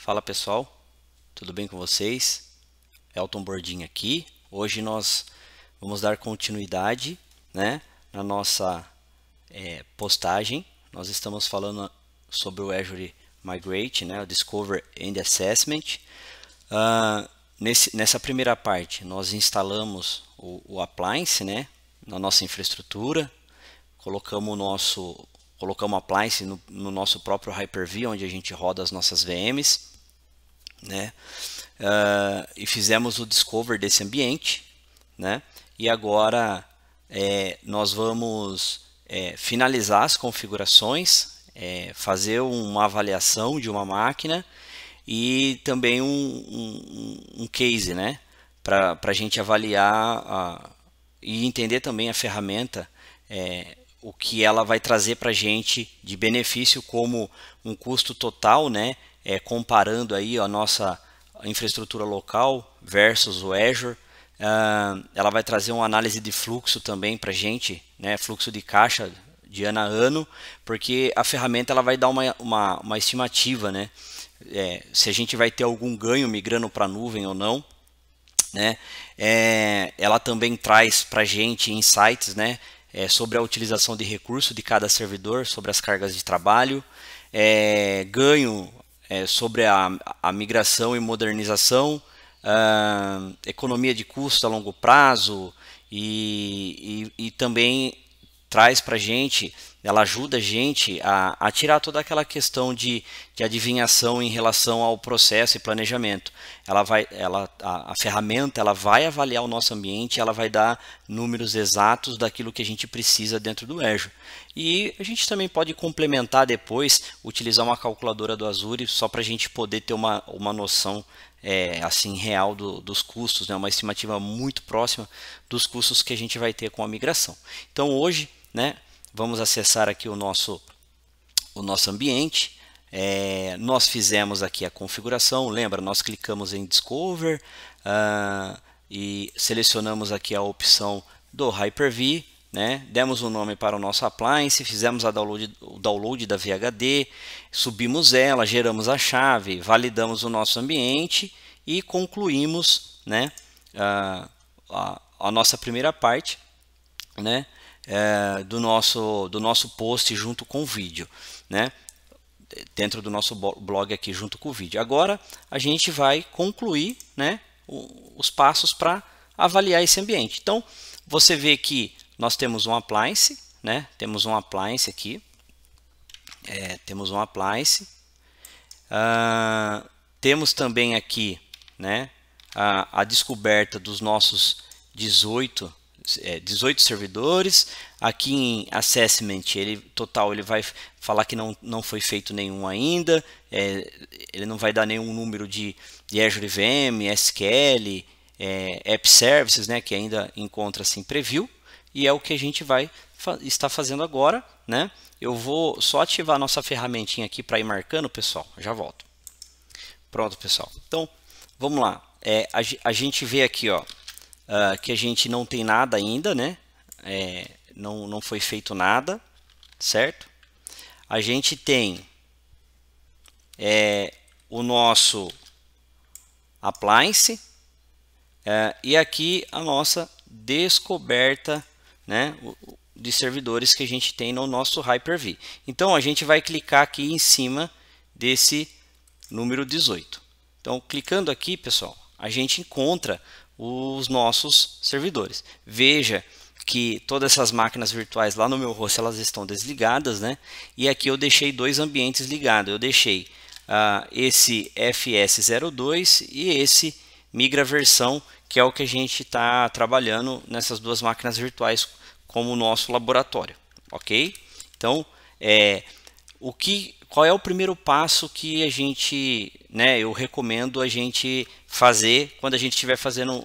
Fala pessoal, tudo bem com vocês? Elton Bordin aqui. Hoje nós vamos dar continuidade, né, na nossa postagem. Nós estamos falando sobre o Azure Migrate, né, o Discover and Assessment. Nessa primeira parte, nós instalamos o appliance, né, na nossa infraestrutura, colocamos o appliance no nosso próprio Hyper-V, onde a gente roda as nossas VMs, né? E fizemos o discover desse ambiente, né? E agora nós vamos finalizar as configurações, fazer uma avaliação de uma máquina e também um case, né? Para a gente avaliar e entender também a ferramenta, o que ela vai trazer para a gente de benefício como um custo total, né? Comparando aí a nossa infraestrutura local versus o Azure. Ela vai trazer uma análise de fluxo também para a gente, né? Fluxo de caixa de ano a ano, porque a ferramenta ela vai dar uma estimativa, né? Se a gente vai ter algum ganho migrando para a nuvem ou não, né? Ela também traz para a gente insights, né? Sobre a utilização de recurso de cada servidor, sobre as cargas de trabalho, ganho sobre a migração e modernização, economia de custo a longo prazo e também traz para a gente, ela ajuda a gente a tirar toda aquela questão de adivinhação em relação ao processo e planejamento. A ferramenta ela vai avaliar o nosso ambiente, ela vai dar números exatos daquilo que a gente precisa dentro do Azure. E a gente também pode complementar depois, utilizar uma calculadora do Azure, só para a gente poder ter uma noção assim real dos custos, né? Uma estimativa muito próxima dos custos que a gente vai ter com a migração. Então hoje, né, vamos acessar aqui o nosso ambiente. Nós fizemos aqui a configuração, lembra? Nós clicamos em Discover e selecionamos aqui a opção do Hyper-V, né? Demos um nome para o nosso appliance, fizemos o download da VHD, subimos ela, geramos a chave, validamos o nosso ambiente e concluímos, né, a nossa primeira parte, né, do nosso post junto com o vídeo, né, dentro do nosso blog aqui junto com o vídeo. Agora a gente vai concluir, né, os passos para avaliar esse ambiente. Então você vê que nós temos um appliance, né, temos um appliance aqui, temos um appliance, temos também aqui, né, a descoberta dos nossos 18 servidores. Aqui em Assessment total ele vai falar que não foi feito nenhum ainda, ele não vai dar nenhum número de Azure VM, SQL, App Services, né, que ainda encontra-se em preview, e é o que a gente vai estar fazendo agora, né? Eu vou só ativar a nossa ferramentinha aqui para ir marcando, pessoal, já volto. Pronto, pessoal. Então, vamos lá. A gente vê aqui, ó, que a gente não tem nada ainda, né? Não foi feito nada, certo? A gente tem o nosso appliance e aqui a nossa descoberta, né, de servidores que a gente tem no nosso Hyper-V. Então a gente vai clicar aqui em cima desse número 18. Então clicando aqui, pessoal, a gente encontra os nossos servidores. Veja que todas essas máquinas virtuais lá no meu host elas estão desligadas, né? E aqui eu deixei dois ambientes ligados. Eu deixei esse FS02 e esse migra versão, que é o que a gente está trabalhando nessas duas máquinas virtuais como o nosso laboratório, ok? Então, qual é o primeiro passo que a gente, né, eu recomendo a gente fazer quando a gente estiver fazendo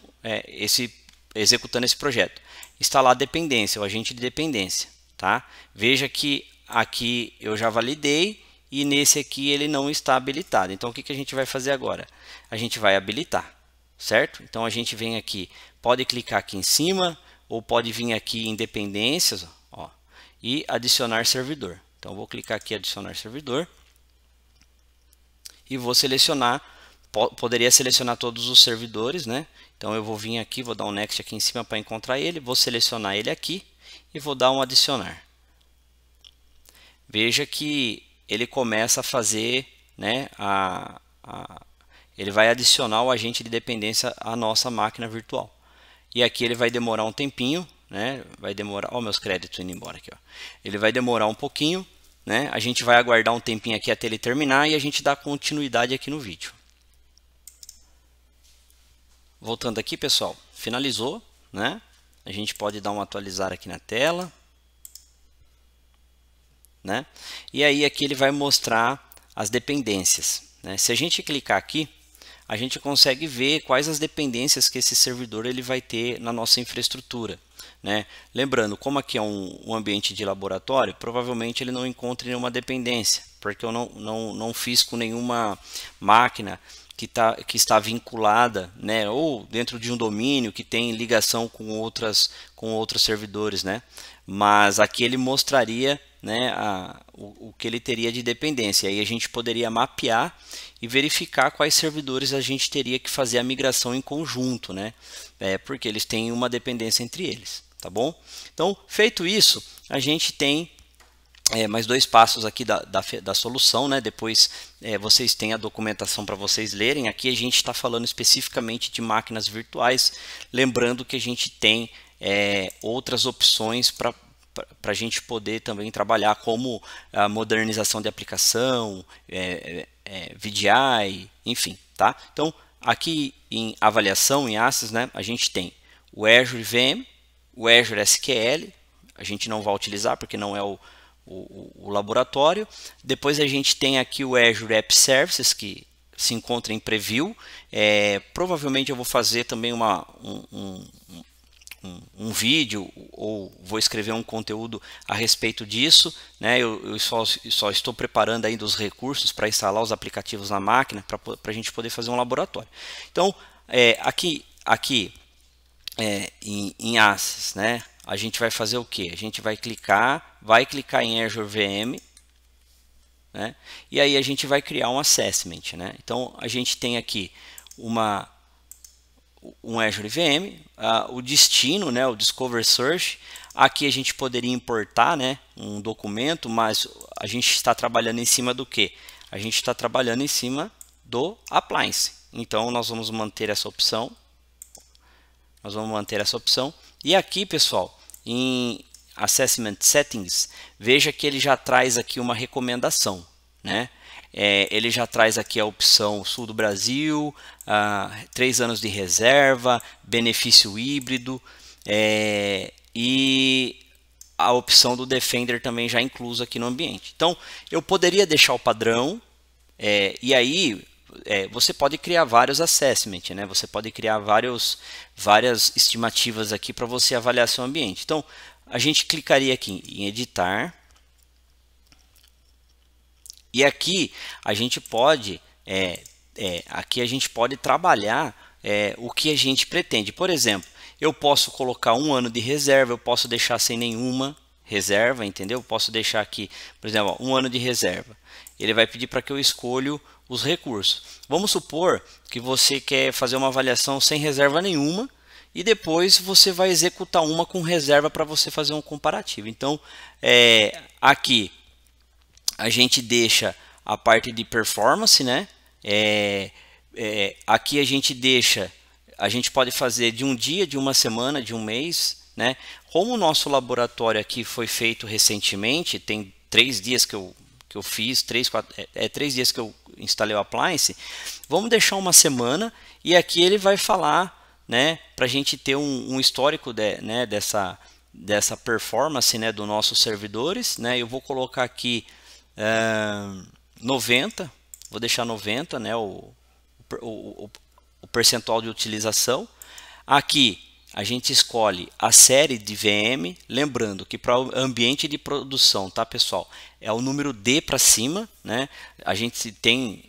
executando esse projeto? Instalar a dependência, o agente de dependência, tá? Veja que aqui eu já validei e nesse aqui ele não está habilitado. Então o que a gente vai fazer agora? A gente vai habilitar, certo? Então a gente vem aqui, pode clicar aqui em cima ou pode vir aqui em dependências, ó, e adicionar servidor. Então vou clicar aqui em adicionar servidor e vou selecionar, poderia selecionar todos os servidores, né? Então eu vou vir aqui, vou dar um next aqui em cima para encontrar ele, vou selecionar ele aqui e vou dar um adicionar. Veja que ele começa a fazer, né, ele vai adicionar o agente de dependência à nossa máquina virtual. E aqui ele vai demorar um tempinho, né? Vai demorar, ó, meus créditos indo embora aqui, ó. Ele vai demorar um pouquinho, né? A gente vai aguardar um tempinho aqui até ele terminar e a gente dá continuidade aqui no vídeo. Voltando aqui, pessoal, finalizou, né? A gente pode dar um atualizar aqui na tela, né? E aí aqui ele vai mostrar as dependências, né? Se a gente clicar aqui, a gente consegue ver quais as dependências que esse servidor ele vai ter na nossa infraestrutura, né? Lembrando, como aqui é um ambiente de laboratório, provavelmente ele não encontra nenhuma dependência, porque eu não fiz com nenhuma máquina que está vinculada, né, ou dentro de um domínio que tem ligação com outros servidores, né? Mas aqui ele mostraria, né, o que ele teria de dependência. Aí a gente poderia mapear e verificar quais servidores a gente teria que fazer a migração em conjunto, né? Porque eles têm uma dependência entre eles, tá bom? Então, feito isso, a gente tem mais dois passos aqui da solução, né? Depois vocês têm a documentação para vocês lerem. Aqui a gente está falando especificamente de máquinas virtuais, lembrando que a gente tem outras opções para a gente poder também trabalhar, como a modernização de aplicação, VDI, enfim, tá? Então, aqui em avaliação, em Access, né, a gente tem o Azure VM, o Azure SQL, a gente não vai utilizar porque não é o laboratório. Depois a gente tem aqui o Azure App Services, que se encontra em preview. Provavelmente eu vou fazer também um vídeo, ou vou escrever um conteúdo a respeito disso, né? Eu só estou preparando ainda os recursos para instalar os aplicativos na máquina, para a gente poder fazer um laboratório. Então, aqui em Access, né, a gente vai fazer o que? A gente vai clicar em Azure VM, né, e aí a gente vai criar um assessment, né? Então a gente tem aqui um Azure VM, o destino, né, o Discover Search. Aqui a gente poderia importar, né, um documento, mas a gente está trabalhando em cima do que? A gente está trabalhando em cima do appliance. Então nós vamos manter essa opção. E aqui, pessoal, em Assessment Settings, veja que ele já traz aqui uma recomendação, né? Ele já traz aqui a opção Sul do Brasil, 3 anos de reserva, benefício híbrido, e a opção do Defender também já inclusa aqui no ambiente. Então, eu poderia deixar o padrão, e aí você pode criar vários assessments, né? Você pode criar várias estimativas aqui para você avaliar seu ambiente. Então, a gente clicaria aqui em editar, e aqui a gente pode trabalhar o que a gente pretende. Por exemplo, eu posso colocar 1 ano de reserva, eu posso deixar sem nenhuma reserva, entendeu? Eu posso deixar aqui, por exemplo, 1 ano de reserva. Ele vai pedir para que eu escolha os recursos. Vamos supor que você quer fazer uma avaliação sem reserva nenhuma, e depois você vai executar uma com reserva para você fazer um comparativo. Então, aqui a gente deixa a parte de performance, né? Aqui a gente pode fazer de um dia, de uma semana, de um mês, né? Como o nosso laboratório aqui foi feito recentemente, tem 3 dias que eu fiz, 3 dias que eu instalei o appliance, vamos deixar uma semana, e aqui ele vai falar, né, para a gente ter um histórico dessa performance, né, dos nossos servidores, né? Eu vou colocar aqui 90, vou deixar 90, né, o percentual de utilização. Aqui a gente escolhe a série de VM, lembrando que para o ambiente de produção, tá, pessoal, é o número D para cima, né? A gente tem,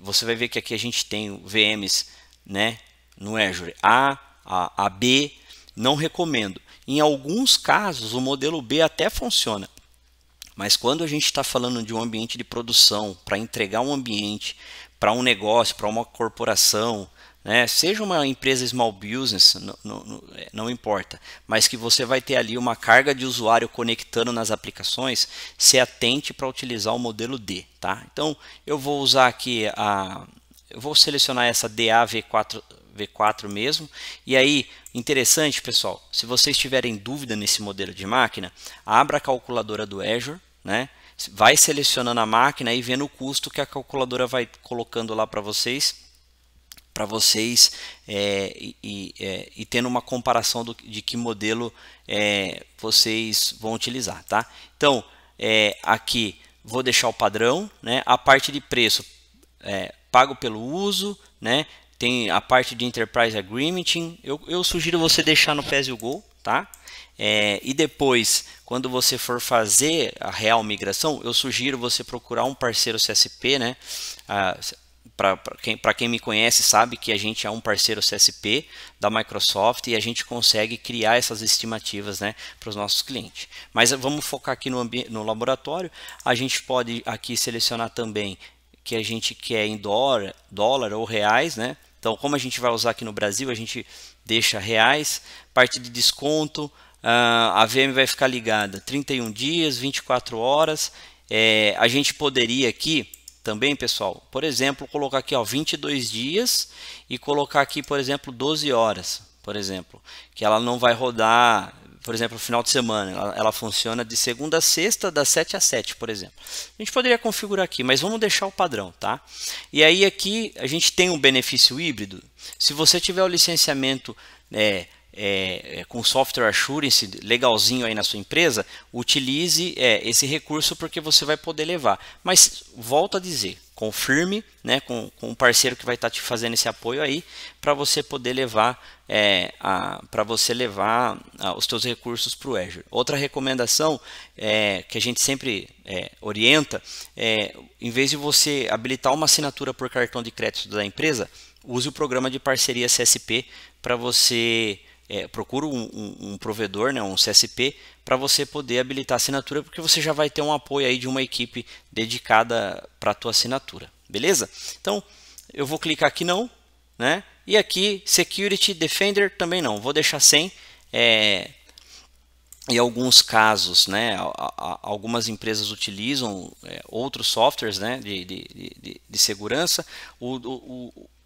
você vai ver que aqui a gente tem VMs, né, no Azure A, B, não recomendo. Em alguns casos o modelo B até funciona, Mas quando a gente está falando de um ambiente de produção, para entregar um ambiente para um negócio, para uma corporação, né, seja uma empresa small business, não importa, mas que você vai ter ali uma carga de usuário conectando nas aplicações, se atente para utilizar o modelo D. Tá? Então eu vou usar aqui eu vou selecionar essa DA V4 mesmo. E aí, interessante, pessoal, se vocês tiverem dúvida nesse modelo de máquina, abra a calculadora do Azure, né? Vai selecionando a máquina e vendo o custo que a calculadora vai colocando lá para vocês e tendo uma comparação de que modelo vocês vão utilizar, tá? Então, aqui vou deixar o padrão, né? A parte de preço pago pelo uso, né? Tem a parte de Enterprise Agreement. Eu sugiro você deixar no Pay-as-you-go, tá? E depois, quando você for fazer a real migração, eu sugiro você procurar um parceiro CSP, né? Para quem me conhece sabe que a gente é um parceiro CSP da Microsoft e a gente consegue criar essas estimativas, né, para os nossos clientes. Mas vamos focar aqui no laboratório. A gente pode aqui selecionar também que a gente quer em dólar ou reais, né? Então, como a gente vai usar aqui no Brasil, a gente deixa reais. Parte de desconto, a VM vai ficar ligada 31 dias, 24 horas. A gente poderia aqui também, pessoal, por exemplo, colocar aqui 22 dias e colocar aqui, por exemplo, 12 horas, por exemplo, que ela não vai rodar, por exemplo, no final de semana, ela funciona de segunda a sexta, das 7 às 7, por exemplo. A gente poderia configurar aqui, mas vamos deixar o padrão, tá? E aí aqui a gente tem um benefício híbrido. Se você tiver o licenciamento com software assurance legalzinho aí na sua empresa, utilize esse recurso porque você vai poder levar. Mas volto a dizer, confirme, né, com o parceiro que vai estar te fazendo esse apoio aí para você poder levar os seus recursos para o Azure. Outra recomendação que a gente sempre orienta em vez de você habilitar uma assinatura por cartão de crédito da empresa, use o programa de parceria CSP para você procura um provedor, né, um CSP, para você poder habilitar a assinatura, porque você já vai ter um apoio aí de uma equipe dedicada para a tua assinatura, beleza? Então, eu vou clicar aqui não, né? E aqui, Security Defender também não, vou deixar sem. Em alguns casos, né, algumas empresas utilizam outros softwares, né, de segurança.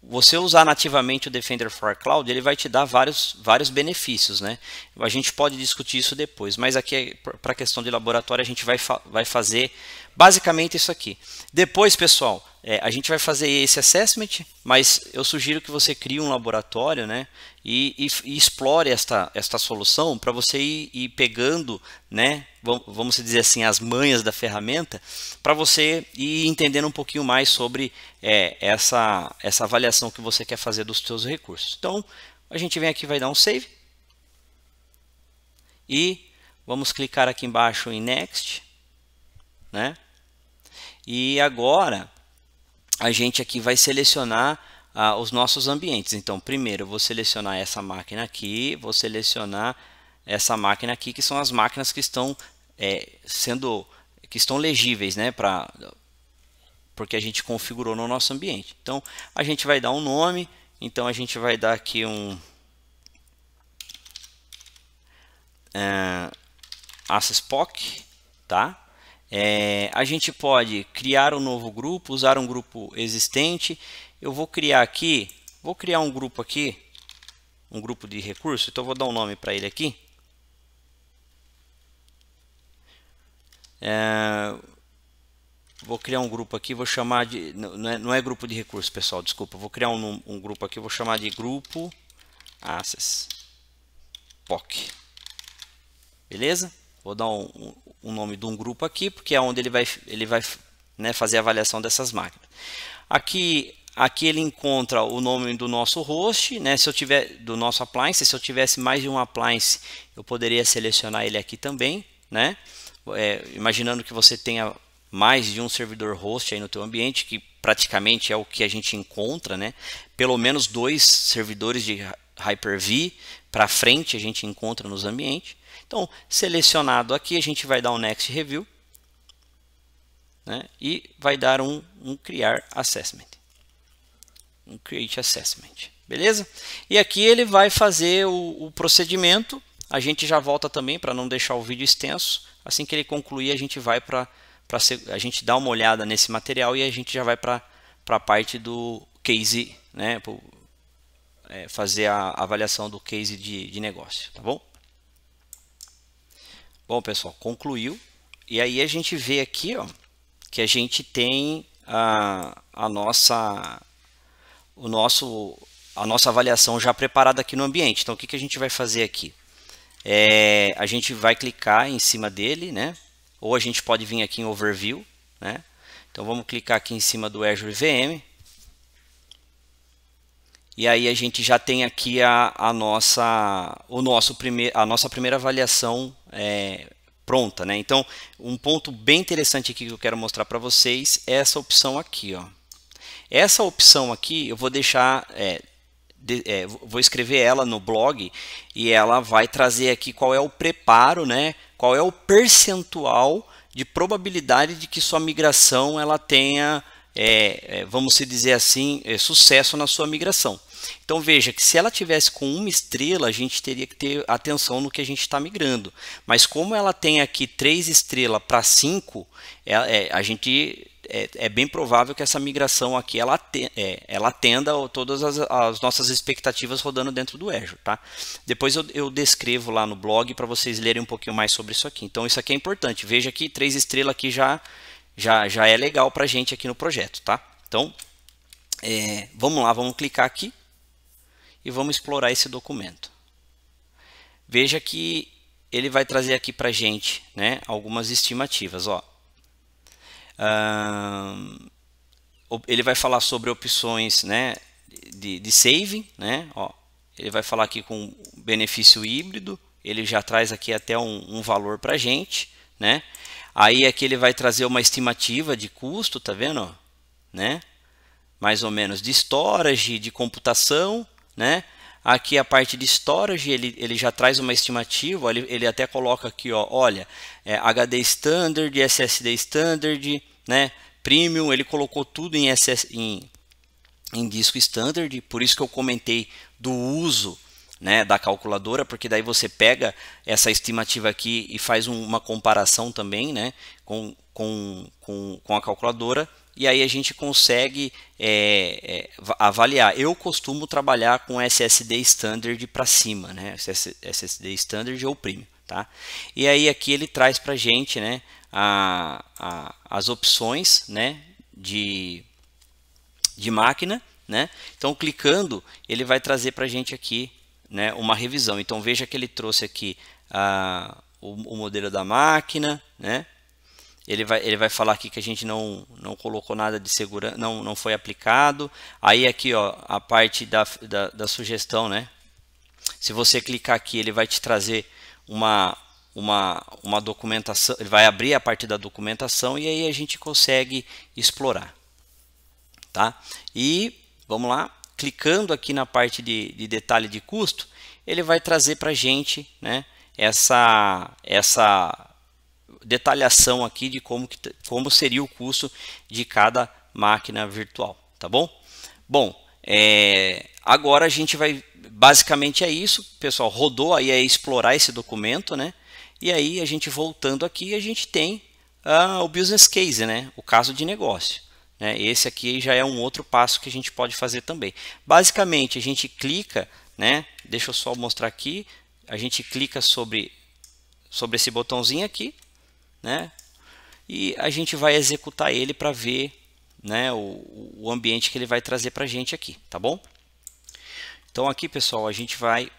Você usar nativamente o Defender for Cloud, ele vai te dar vários benefícios, né? A gente pode discutir isso depois, mas aqui para a questão de laboratório a gente vai fazer basicamente isso aqui. Depois, pessoal, a gente vai fazer esse assessment, mas eu sugiro que você crie um laboratório, né? E explore esta solução para você ir pegando, né? Vamos dizer assim, as manhas da ferramenta, para você ir entendendo um pouquinho mais sobre essa avaliação que você quer fazer dos seus recursos. Então, a gente vem aqui, vai dar um save. E vamos clicar aqui embaixo em Next, né? E agora, a gente aqui vai selecionar os nossos ambientes. Então, primeiro eu vou selecionar essa máquina aqui, vou selecionar essa máquina aqui, que são as máquinas que estão que estão legíveis, né, porque a gente configurou no nosso ambiente. Então, a gente vai dar um nome. Então, a gente vai dar aqui um AccessPOC, tá? A gente pode criar um novo grupo, usar um grupo existente. Eu vou criar um grupo aqui, um grupo de recursos. Então, eu vou dar um nome para ele aqui. Vou criar um grupo aqui, vou chamar de... Não é grupo de recursos, pessoal, desculpa. Vou criar um grupo aqui, vou chamar de grupo Access POC. Beleza? Vou dar um nome de um grupo aqui, porque é onde ele vai né, fazer a avaliação dessas máquinas. Aqui ele encontra o nome do nosso host, né, do nosso appliance. Se eu tivesse mais de um appliance, eu poderia selecionar ele aqui também, né? Imaginando que você tenha mais de um servidor host aí no teu ambiente, que praticamente é o que a gente encontra, né? Pelo menos 2 servidores de Hyper-V para frente a gente encontra nos ambientes. Então, selecionado aqui, a gente vai dar um Next Review, né? E vai dar um Create Assessment. Um Create Assessment. Beleza? E aqui ele vai fazer o procedimento. A gente já volta também para não deixar o vídeo extenso. Assim que ele concluir, a gente vai a gente dá uma olhada nesse material e a gente já vai para a parte do case, né? Fazer a avaliação do case de negócio, tá bom? Bom, pessoal, concluiu. E aí a gente vê aqui, ó, que a gente tem a nossa avaliação já preparada aqui no ambiente. Então, o que a gente vai fazer aqui? A gente vai clicar em cima dele, né? Ou a gente pode vir aqui em Overview, né? Então, vamos clicar aqui em cima do Azure VM. E aí a gente já tem aqui a nossa primeira avaliação pronta, né? Então, um ponto bem interessante aqui que eu quero mostrar para vocês é essa opção aqui, ó. Essa opção aqui eu vou deixar, vou escrever ela no blog e ela vai trazer aqui qual é o preparo, né? Qual é o percentual de probabilidade de que sua migração ela tenha, vamos dizer assim, sucesso na sua migração. Então veja que se ela tivesse com 1 estrela, a gente teria que ter atenção no que a gente está migrando. Mas como ela tem aqui 3 estrelas para 5, a gente é bem provável que essa migração aqui ela atenda todas as nossas expectativas rodando dentro do Azure, tá? Depois eu descrevo lá no blog para vocês lerem um pouquinho mais sobre isso aqui. Então isso aqui é importante. Veja que 3 estrelas aqui já é legal para a gente aqui no projeto, tá? Então vamos lá, vamos clicar aqui e vamos explorar esse documento. Veja que ele vai trazer aqui para a gente, né, algumas estimativas, ó. Ele vai falar sobre opções, né, de saving, né, ó. Ele vai falar aqui com benefício híbrido, ele já traz aqui até um valor para a gente, né. Aí aqui ele vai trazer uma estimativa de custo, tá vendo, ó, né, mais ou menos de storage, de computação, né. Aqui a parte de storage, ele já traz uma estimativa, ele até coloca aqui, ó, olha, HD Standard, SSD Standard, né, Premium, ele colocou tudo em disco Standard, por isso que eu comentei do uso, né, da calculadora, porque daí você pega essa estimativa aqui e faz uma comparação também, né, com a calculadora, e aí a gente consegue avaliar. Eu costumo trabalhar com SSD Standard para cima, né? SSD Standard ou Premium, tá? E aí aqui ele traz para a gente, né, as opções, né, de máquina, né? Então clicando ele vai trazer para a gente aqui, né, uma revisão. Então veja que ele trouxe aqui o modelo da máquina, né? Ele vai falar aqui que a gente não colocou nada de segurança, não foi aplicado. Aí aqui, ó, a parte da sugestão, né? Se você clicar aqui, ele vai te trazer uma documentação, ele vai abrir a parte da documentação e aí a gente consegue explorar, tá? E vamos lá, clicando aqui na parte de detalhe de custo, ele vai trazer para a gente, né, essa detalhação aqui de como seria o custo de cada máquina virtual, tá bom? Bom, agora a gente vai, basicamente é isso, pessoal, rodou aí explorar esse documento, né? E aí a gente voltando aqui, a gente tem o business case, né? O caso de negócio, né? Esse aqui já é um outro passo que a gente pode fazer também. Basicamente a gente clica, né? Deixa eu só mostrar aqui, a gente clica sobre esse botãozinho aqui, né? E a gente vai executar ele para ver, né, o ambiente que ele vai trazer para a gente aqui, tá bom? Então aqui, pessoal, a gente vai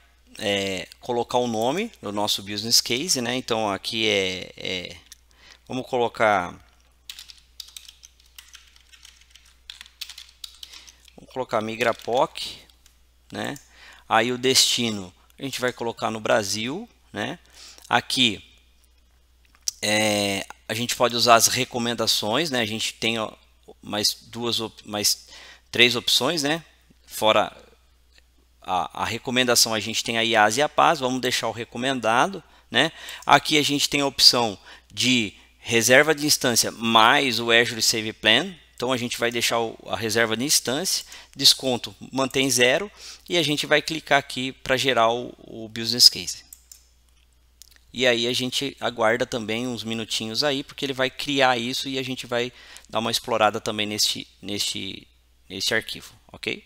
colocar o nome do nosso business case, né? Então aqui vamos colocar MigraPoc, né? Aí o destino a gente vai colocar no Brasil, né? Aqui a gente pode usar as recomendações, né? A gente tem mais 3 opções, né? Fora a recomendação, a gente tem a IaaS e a PaaS. Vamos deixar o recomendado, né? Aqui a gente tem a opção de reserva de instância mais o Azure Save Plan. Então a gente vai deixar a reserva de instância, desconto mantém 0 e a gente vai clicar aqui para gerar o business case. E aí a gente aguarda também uns minutinhos aí, porque ele vai criar isso e a gente vai dar uma explorada também neste arquivo, ok?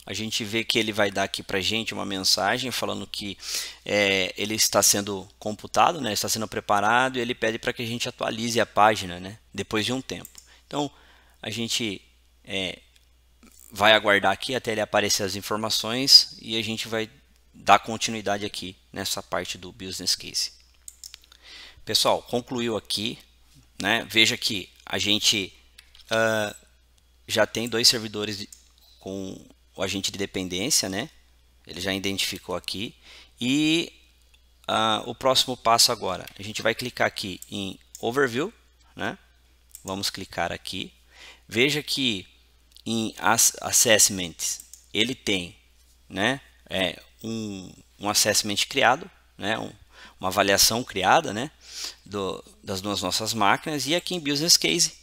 A gente vê que ele vai dar aqui para a gente uma mensagem falando que ele está sendo computado, né, está sendo preparado, e ele pede para que a gente atualize a página, né, depois de um tempo. Então a gente vai aguardar aqui até ele aparecer as informações e a gente vai dar continuidade aqui nessa parte do business case. Pessoal, concluiu aqui, né? Veja que a gente já tem 2 servidores com o agente de dependência, né? Ele já identificou aqui. E o próximo passo agora, a gente vai clicar aqui em Overview, né? Vamos clicar aqui. Veja que em Assessments ele tem, né, um assessment criado, né, uma avaliação criada, né, das nossas máquinas, e aqui em Business Case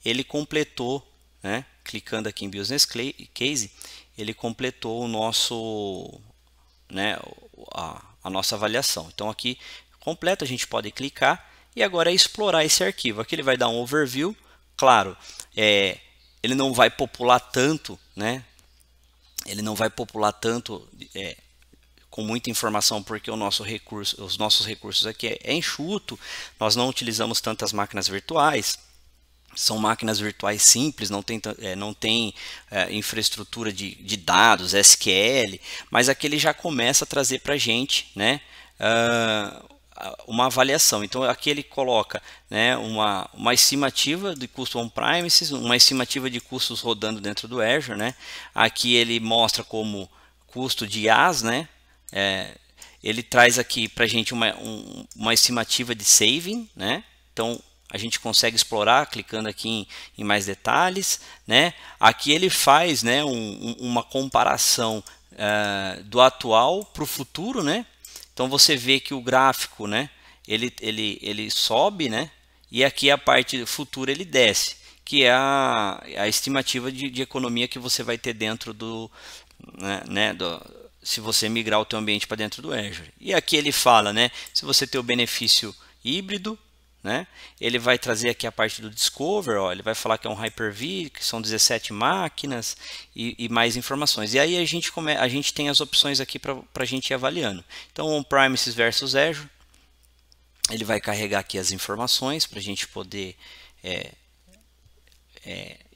ele completou, né, clicando aqui em Business Case, ele completou o nosso, né, a nossa avaliação. Então aqui completo, a gente pode clicar e agora é explorar esse arquivo. Aqui ele vai dar um overview, claro, ele não vai popular tanto, né? Ele não vai popular tanto com muita informação, porque os nossos recursos aqui é enxuto, nós não utilizamos tantas máquinas virtuais, são máquinas virtuais simples, não tem infraestrutura de dados, SQL, mas aqui ele já começa a trazer para a gente, né, uma avaliação. Então aqui ele coloca, né, uma estimativa de custo on-premises, uma estimativa de custos rodando dentro do Azure, né? Aqui ele mostra como custo de IaaS, né? Ele traz aqui para a gente uma estimativa de saving, né? Então a gente consegue explorar clicando aqui em mais detalhes, né? Aqui ele faz, né, uma comparação do atual para o futuro, né? Então você vê que o gráfico, né, ele sobe, né, e aqui a parte futura ele desce, que é a estimativa de economia que você vai ter dentro se você migrar o teu ambiente para dentro do Azure. E aqui ele fala, né, se você tem o benefício híbrido, né, ele vai trazer aqui a parte do Discover, ó, ele vai falar que é um Hyper-V, que são 17 máquinas e mais informações. E aí a gente tem as opções aqui para a gente ir avaliando. Então, on-premises versus Azure, ele vai carregar aqui as informações para a gente poder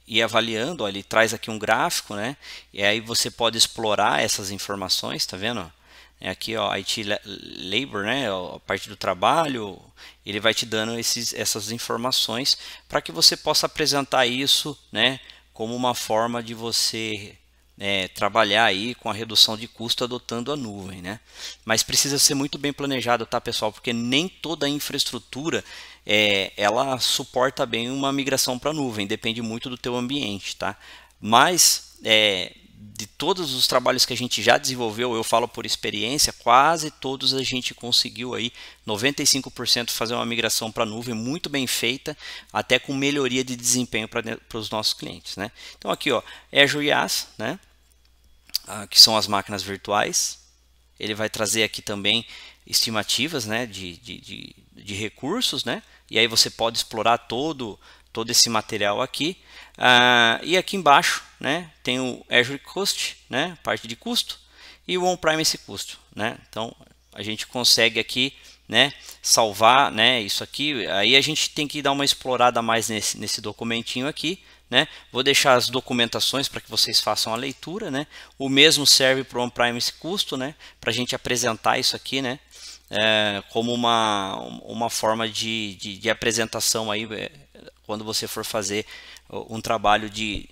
ir avaliando. Ó, ele traz aqui um gráfico, né, e aí você pode explorar essas informações, tá vendo? Aqui, ó, IT Labor, né, a parte do trabalho, ele vai te dando essas informações para que você possa apresentar isso, né, como uma forma de você trabalhar aí com a redução de custo adotando a nuvem, né? Mas precisa ser muito bem planejado, tá, pessoal? Porque nem toda a infraestrutura ela suporta bem uma migração para a nuvem, depende muito do teu ambiente, tá? Mas de todos os trabalhos que a gente já desenvolveu, eu falo por experiência, quase todos a gente conseguiu aí 95% fazer uma migração para a nuvem muito bem feita, até com melhoria de desempenho para os nossos clientes, né? Então aqui, ó, Azure IaaS, né, que são as máquinas virtuais. Ele vai trazer aqui também estimativas, né, de recursos, né? E aí você pode explorar todo esse material aqui. E aqui embaixo, né, tem o Azure Cost, né, parte de custo, e o On-Premise custo, né? Então a gente consegue aqui, né, salvar, né, isso aqui. Aí a gente tem que dar uma explorada mais nesse documentinho aqui, né? Vou deixar as documentações para que vocês façam a leitura, né? O mesmo serve para o On-Premise custo, né, para a gente apresentar isso aqui, né, como uma forma de apresentação aí, quando você for fazer um trabalho de,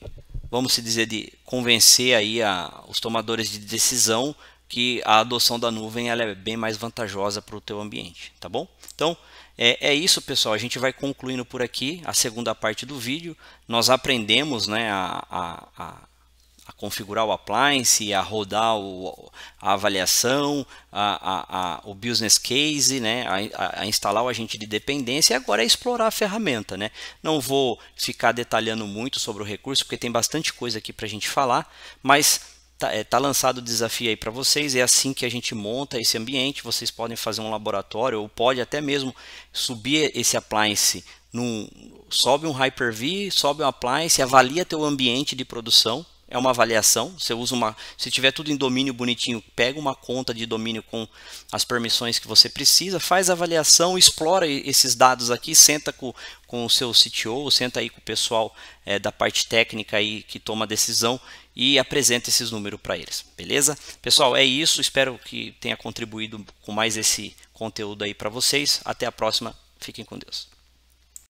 vamos dizer, de convencer aí os tomadores de decisão que a adoção da nuvem ela é bem mais vantajosa para o teu ambiente, tá bom? Então é isso, pessoal. A gente vai concluindo por aqui a segunda parte do vídeo. Nós aprendemos, né, a configurar o appliance, a rodar a avaliação, o business case, né? a instalar o agente de dependência, e agora é explorar a ferramenta, né? Não vou ficar detalhando muito sobre o recurso, porque tem bastante coisa aqui para a gente falar, mas tá lançado o desafio aí para vocês. É assim que a gente monta esse ambiente. Vocês podem fazer um laboratório, ou pode até mesmo subir esse appliance, sobe um Hyper-V, sobe um appliance, avalia teu ambiente de produção. É uma avaliação. Você usa se tiver tudo em domínio bonitinho, pega uma conta de domínio com as permissões que você precisa, faz a avaliação, explora esses dados aqui, senta com o seu CTO, senta aí com o pessoal da parte técnica aí que toma a decisão e apresenta esses números para eles, beleza? Pessoal, é isso. Espero que tenha contribuído com mais esse conteúdo aí para vocês. Até a próxima. Fiquem com Deus.